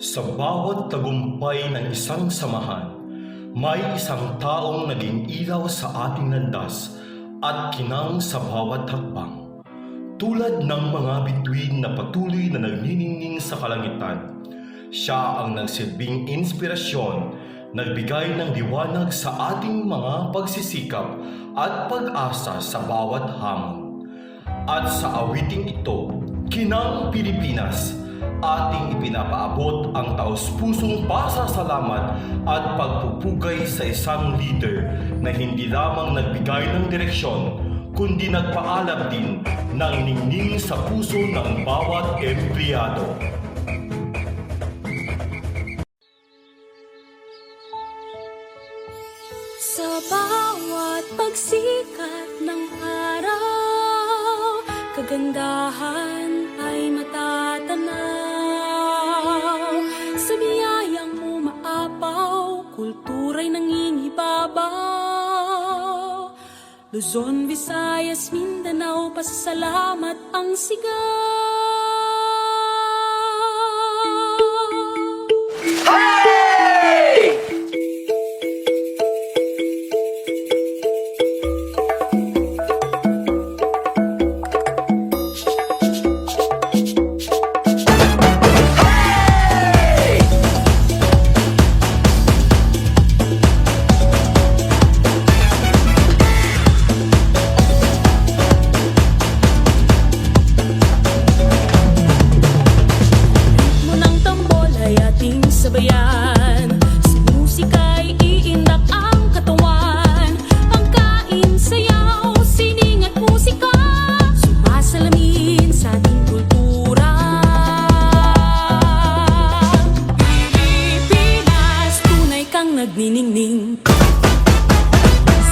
Sa bawat tagumpay ng isang samahan, may isang taong naging ilaw sa ating landas at kinang sa bawat hakbang. Tulad ng mga bituin na patuloy na nagniningning sa kalangitan, siya ang nagsilbing inspirasyon, nagbigay ng liwanag sa ating mga pagsisikap at pag-asa sa bawat hamon. At sa awiting ito, Kinang Pilipinas, ating ipinapaabot ang taos-pusong pasasalamat at pagpupugay sa isang leader na hindi lamang nagbigay ng direksyon, kundi nagpaalab din ng ningning sa puso ng bawat empleyado. Sa bawat pagsikat ng araw, kagandahan ay matatanaw. Sa biyayang mo maapaw, kultura'y nangingibabaw. Luzon, Visayas, Mindanao, pasasalamat ang sigaw. Sabayan, sa musika'y iindak ang katawan. Pagkain, sayaw, sining at musika, sumasalamin sa ating kultura. Pilipinas, tunay kang nagniningning.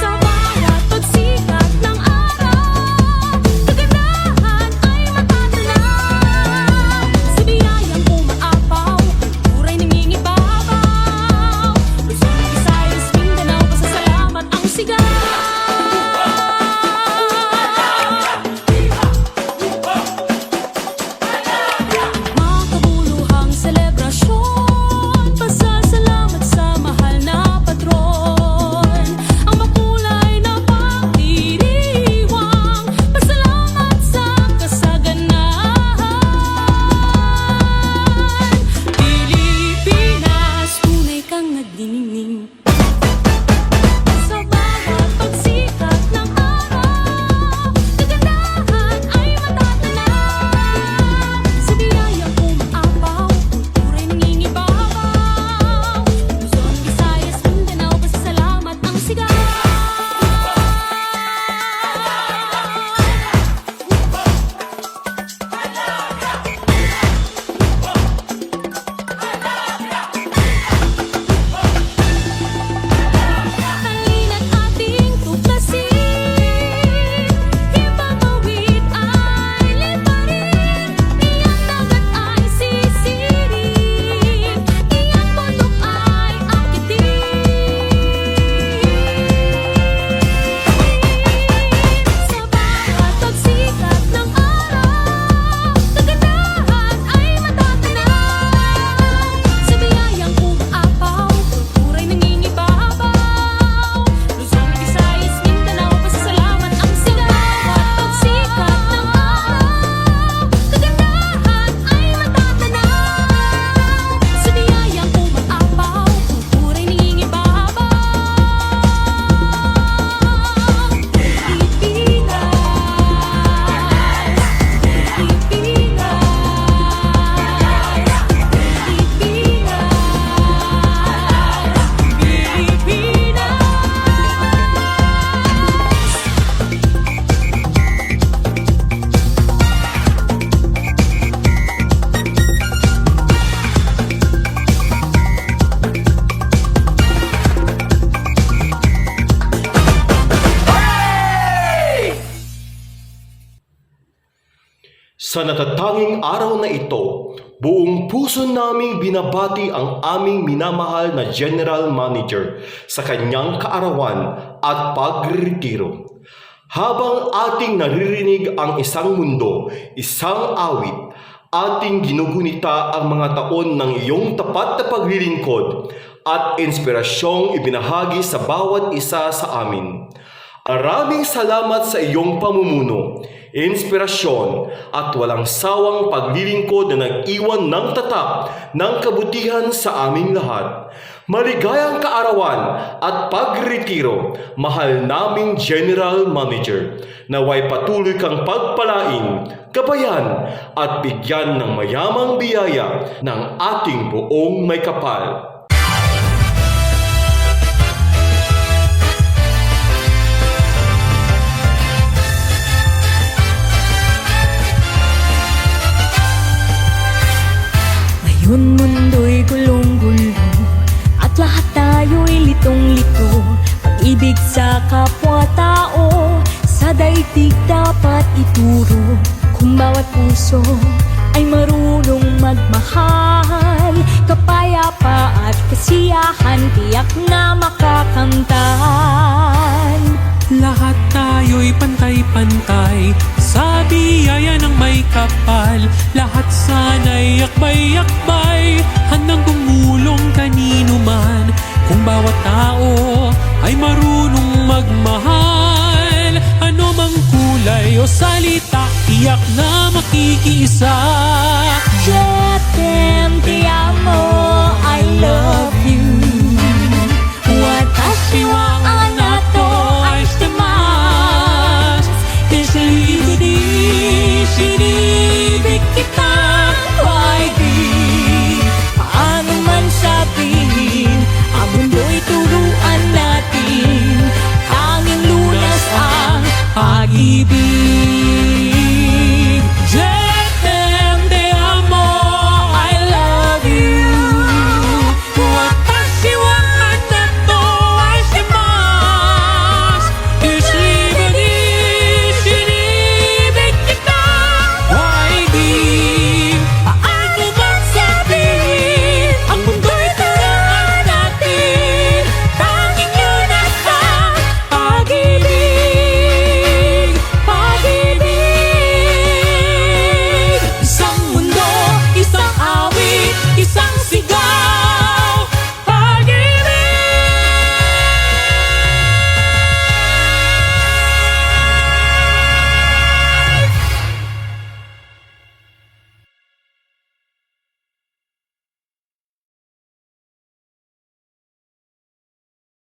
Sa bawat pagsikat ng araw, kagandahan ay matatanaw. Sa biyayang umaapaw, kultura'y nangingibabaw. Luzon, Visayas, Mindanao, pasasalamat ang sigaw. Makabuluhang selebrasyon, pasasalamat sa mahal na patron. Ang makulay na pagdiriwang, pasalamat sa kasaganahan. Pilipinas, tunay kang nagniningning. Sa bawat pagsikat ng araw, kagandahan ay matatanaw. Sa biyayang umaapaw, kultura'y nangingibabaw. Luzon, Visayas, Mindanao, pasasalamat ang sigaw. Halina't ating tuklasin, ibang awit ay liparin, iyang dagat ay sisirin, iyang bundok ay akitin. Sa bawat pagsikat ng araw, kagandahan ay matatanaw. Sa biyayang umaapaw, kultura'y nangingibabaw. Luzon, Visayas, Mindanao, pasasalamat ang sigaw. Pagsikat ng araw, kagandahan ay matatanaw. Sa biyayang umaapaw, kultura'y nangingibabaw. Sa natatanging araw na ito, buong puso naming binabati ang aming minamahal na General Manager sa kanyang kaarawan at pagreretiro. Habang ating naririnig ang isang mundo, isang awit, Ating ginugunita ang mga taon ng iyong tapat na paglilingkod at inspirasyong ibinahagi sa bawat isa sa amin. Maraming salamat sa iyong pamumuno, inspirasyon at walang sawang paglilingkod na nag-iwan ng tatak ng kabutihan sa aming lahat. Maligayang kaarawan at pagretiro, mahal naming General Manager. Naway patuloy kang pagpalain, gabayan at bigyan ng mayamang biyaya ng ating buong may kapal. Ngayon mundo'y gulong-gulo at lahat tayo'y litong-lito. Pag-ibig sa kapwa-tao sa daigdig dapat ituro. Kung bawat puso ay marunong magmahal, kapayapa at kasiyahan tiyak na makakamtan. Lahat tayo'y pantay-pantay sa biyaya ng may kapal. Lahat sana'y akbay-akbay, handang tumulong kanino man. Kung bawat tao ay marunong magmahal, ano mang kulay o salita, tiyak na makikiisa. Jetem, te amo, I love